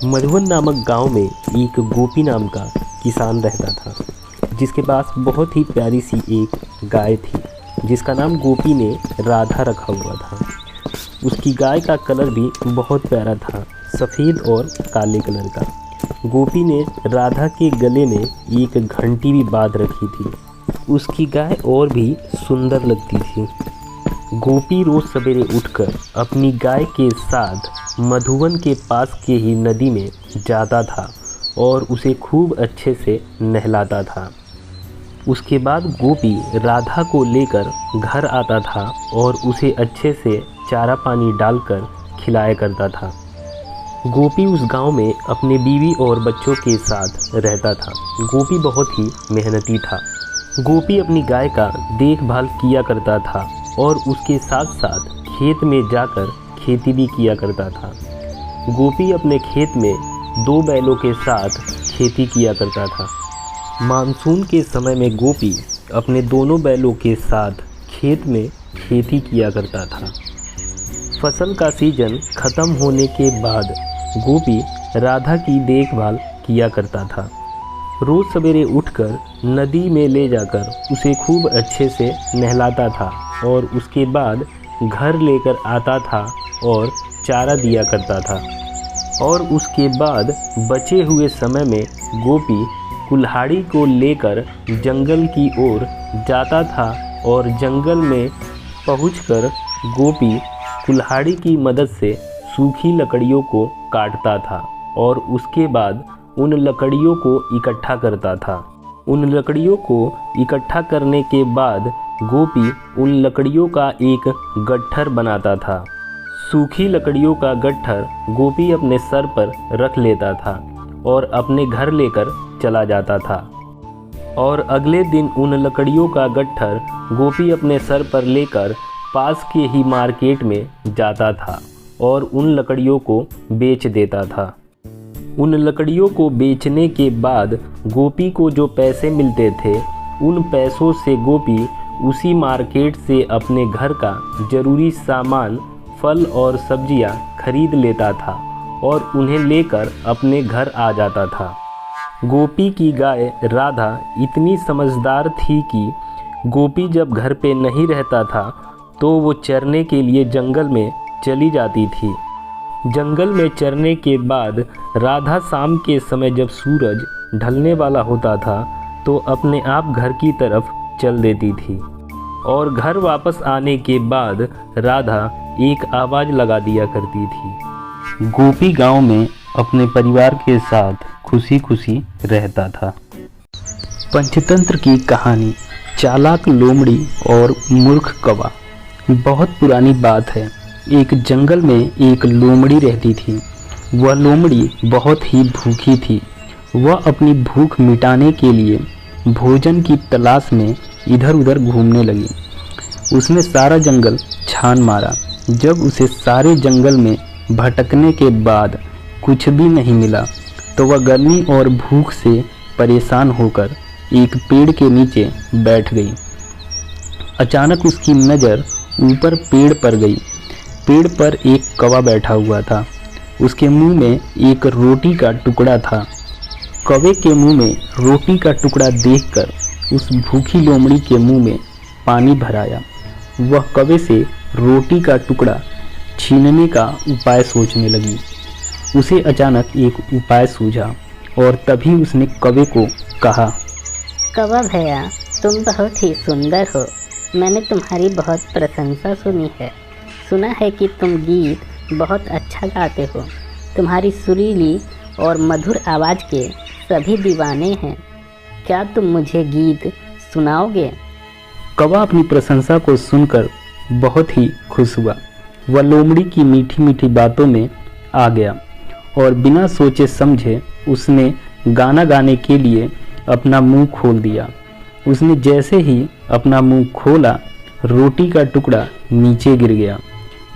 मधुवन नामक गांव में एक गोपी नाम का किसान रहता था, जिसके पास बहुत ही प्यारी सी एक गाय थी, जिसका नाम गोपी ने राधा रखा हुआ था। उसकी गाय का कलर भी बहुत प्यारा था, सफ़ेद और काले कलर का। गोपी ने राधा के गले में एक घंटी भी बांध रखी थी। उसकी गाय और भी सुंदर लगती थी। गोपी रोज़ सवेरे उठकर अपनी गाय के साथ मधुवन के पास के ही नदी में जाता था और उसे खूब अच्छे से नहलाता था। उसके बाद गोपी राधा को लेकर घर आता था और उसे अच्छे से चारा पानी डालकर खिलाया करता था। गोपी उस गांव में अपने बीवी और बच्चों के साथ रहता था। गोपी बहुत ही मेहनती था। गोपी अपनी गाय का देखभाल किया करता था और उसके साथ साथ खेत में जाकर खेती भी किया करता था। गोपी अपने खेत में 2 बैलों के साथ खेती किया करता था। मानसून के समय में गोपी अपने दोनों बैलों के साथ खेत में खेती किया करता था। फसल का सीजन ख़त्म होने के बाद गोपी राधा की देखभाल किया करता था। रोज़ सवेरे उठकर नदी में ले जाकर उसे खूब अच्छे से नहलाता था और उसके बाद घर लेकर आता था और चारा दिया करता था। और उसके बाद बचे हुए समय में गोपी कुल्हाड़ी को लेकर जंगल की ओर जाता था और जंगल में पहुंचकर गोपी कुल्हाड़ी की मदद से सूखी लकड़ियों को काटता था और उसके बाद उन लकड़ियों को इकट्ठा करता था। उन लकड़ियों को इकट्ठा करने के बाद गोपी उन लकड़ियों का एक गट्ठर बनाता था। सूखी लकड़ियों का गट्ठर गोपी अपने सर पर रख लेता था और अपने घर लेकर चला जाता था। और अगले दिन उन लकड़ियों का गट्ठर गोपी अपने सर पर लेकर पास के ही मार्केट में जाता था और उन लकड़ियों को बेच देता था। उन लकड़ियों को बेचने के बाद गोपी को जो पैसे मिलते थे, उन पैसों से गोपी उसी मार्केट से अपने घर का ज़रूरी सामान, फल और सब्जियां खरीद लेता था और उन्हें लेकर अपने घर आ जाता था। गोपी की गाय राधा इतनी समझदार थी कि गोपी जब घर पे नहीं रहता था तो वो चरने के लिए जंगल में चली जाती थी। जंगल में चरने के बाद राधा शाम के समय जब सूरज ढलने वाला होता था तो अपने आप घर की तरफ चल देती थी। और घर वापस आने के बाद राधा एक आवाज़ लगा दिया करती थी। गोपी गांव में अपने परिवार के साथ खुशी खुशी रहता था। पंचतंत्र की कहानी चालाक लोमड़ी और मूर्ख कौवा। बहुत पुरानी बात है। एक जंगल में एक लोमड़ी रहती थी। वह लोमड़ी बहुत ही भूखी थी। वह अपनी भूख मिटाने के लिए भोजन की तलाश में इधर उधर घूमने लगी। उसने सारा जंगल छान मारा। जब उसे सारे जंगल में भटकने के बाद कुछ भी नहीं मिला तो वह गर्मी और भूख से परेशान होकर एक पेड़ के नीचे बैठ गई। अचानक उसकी नज़र ऊपर पेड़ पर गई। पेड़ पर एक कौवा बैठा हुआ था। उसके मुंह में एक रोटी का टुकड़ा था। कौवे के मुंह में रोटी का टुकड़ा देखकर उस भूखी लोमड़ी के मुंह में पानी भर आया। वह कौवे से रोटी का टुकड़ा छीनने का उपाय सोचने लगी। उसे अचानक एक उपाय सूझा और तभी उसने कौवे को कहा, कौवा भैया, तुम बहुत ही सुंदर हो। मैंने तुम्हारी बहुत प्रशंसा सुनी है। सुना है कि तुम गीत बहुत अच्छा गाते हो। तुम्हारी सुरीली और मधुर आवाज़ के सभी दीवाने हैं। क्या तुम मुझे गीत सुनाओगे? कौवा अपनी प्रशंसा को सुनकर बहुत ही खुश हुआ। वह लोमड़ी की मीठी मीठी बातों में आ गया और बिना सोचे समझे उसने गाना गाने के लिए अपना मुंह खोल दिया। उसने जैसे ही अपना मुंह खोला, रोटी का टुकड़ा नीचे गिर गया।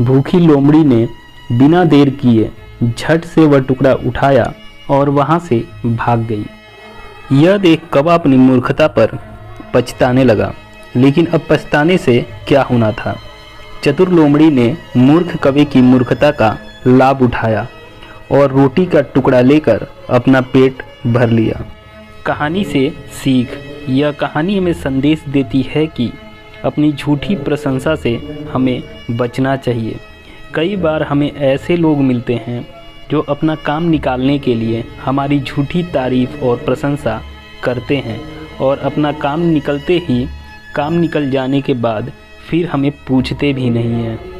भूखी लोमड़ी ने बिना देर किए झट से वह टुकड़ा उठाया और वहां से भाग गई। यह देख कौवा अपनी मूर्खता पर पछताने लगा, लेकिन अब पछताने से क्या होना था। चतुर लोमड़ी ने मूर्ख कौवे की मूर्खता का लाभ उठाया और रोटी का टुकड़ा लेकर अपना पेट भर लिया। कहानी से सीख, यह कहानी हमें संदेश देती है कि अपनी झूठी प्रशंसा से हमें बचना चाहिए। कई बार हमें ऐसे लोग मिलते हैं जो अपना काम निकालने के लिए हमारी झूठी तारीफ़ और प्रशंसा करते हैं और अपना काम निकल जाने के बाद फिर हमें पूछते भी नहीं हैं।